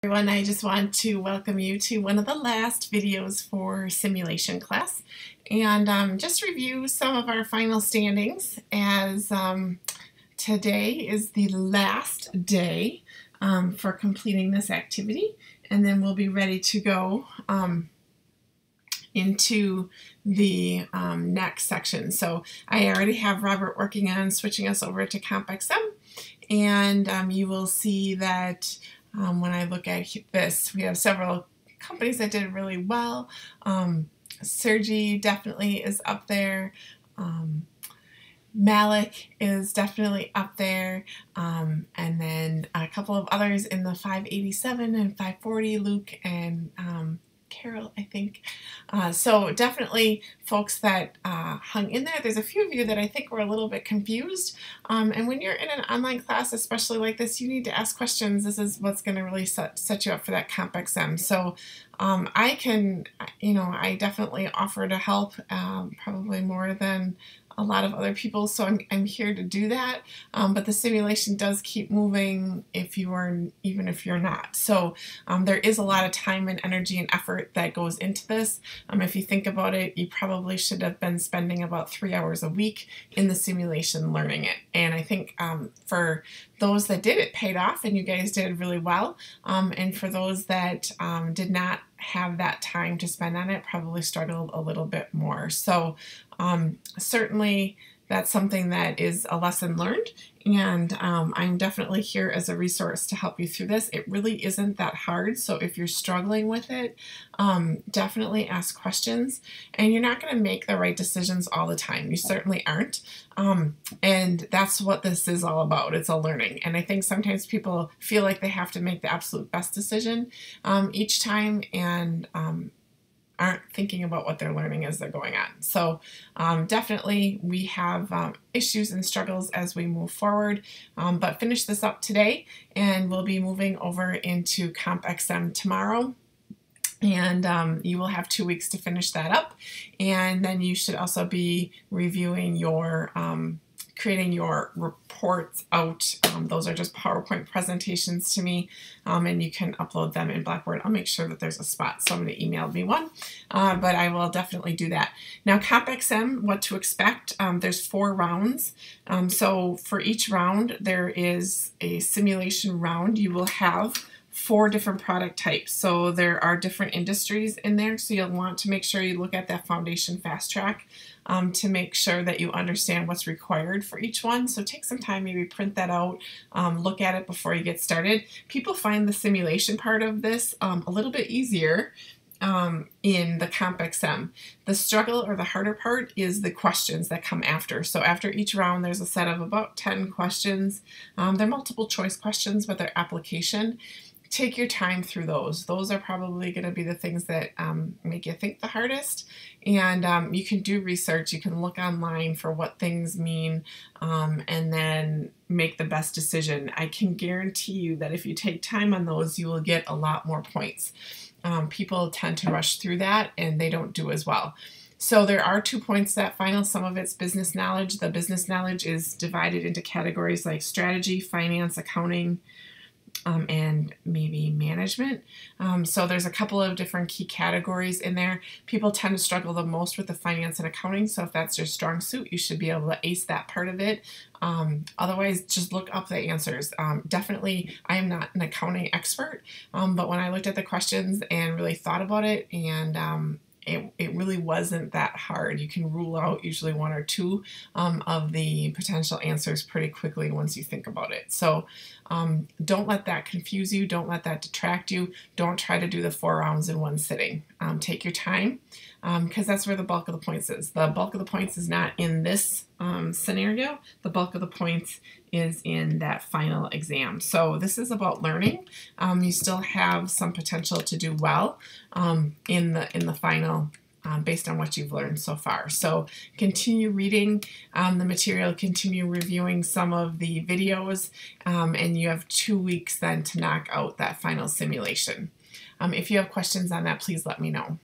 Everyone, I just want to welcome you to one of the last videos for simulation class and just review some of our final standings as today is the last day for completing this activity, and then we'll be ready to go into the next section. So I already have Robert working on switching us over to CompXM, and you will see that when I look at this, we have several companies that did really well. Sergi definitely is up there. Malik is definitely up there. And then a couple of others in the 587 and 540, Luke and Carol, I think. So definitely folks that hung in there. There's a few of you that I think were a little bit confused. And when you're in an online class, especially like this, you need to ask questions. This is what's going to really set you up for that CompXM. So I can, I definitely offer to help, probably more than a lot of other people, so I'm here to do that, but the simulation does keep moving even if you're not. So there is a lot of time and energy and effort that goes into this. If you think about it, you probably should have been spending about 3 hours a week in the simulation learning it, and I think for those that did, it paid off and you guys did really well, and for those that did not have that time to spend on it, probably struggled a little bit more. So certainly that's something that is a lesson learned, and I'm definitely here as a resource to help you through this. It really isn't that hard, so if you're struggling with it, definitely ask questions, and you're not going to make the right decisions all the time. You certainly aren't, and that's what this is all about. It's a learning, and I think sometimes people feel like they have to make the absolute best decision each time, and aren't thinking about what they're learning as they're going on. So definitely we have issues and struggles as we move forward, but finish this up today and we'll be moving over into CompXM tomorrow. And you will have 2 weeks to finish that up, and then you should also be reviewing your creating your reports out. Those are just PowerPoint presentations to me, and you can upload them in Blackboard. I'll make sure that there's a spot. Somebody emailed me one, but I will definitely do that. Now, CompXM, what to expect. There's 4 rounds. So for each round, there is a simulation round. You will have 4 different product types. So there are different industries in there. So you'll want to make sure you look at that foundation fast track to make sure that you understand what's required for each one. So take some time, maybe print that out, look at it before you get started. People find the simulation part of this a little bit easier in the CompXM. The struggle or the harder part is the questions that come after. So after each round, there's a set of about 10 questions. They're multiple choice questions, but they're application. Take your time through those. Those are probably going to be the things that make you think the hardest. And you can do research. You can look online for what things mean, and then make the best decision. I can guarantee you that if you take time on those, you will get a lot more points. People tend to rush through that and they don't do as well. So there are 2 points that final. Some of it's business knowledge. The business knowledge is divided into categories like strategy, finance, accounting, and maybe management. So there's a couple of different key categories in there. People tend to struggle the most with the finance and accounting, so if that's your strong suit, you should be able to ace that part of it. Otherwise, just look up the answers. Definitely, I am not an accounting expert, but when I looked at the questions and really thought about it, and it really wasn't that hard. You can rule out usually 1 or 2 of the potential answers pretty quickly once you think about it. So don't let that confuse you. Don't let that detract you. Don't try to do the 4 rounds in one sitting. Take your time, because that's where the bulk of the points is. The bulk of the points is not in this scenario. The bulk of the points is in that final exam. So this is about learning. You still have some potential to do well in the final based on what you've learned so far. So continue reading the material, continue reviewing some of the videos, and you have 2 weeks then to knock out that final simulation. If you have questions on that, please let me know.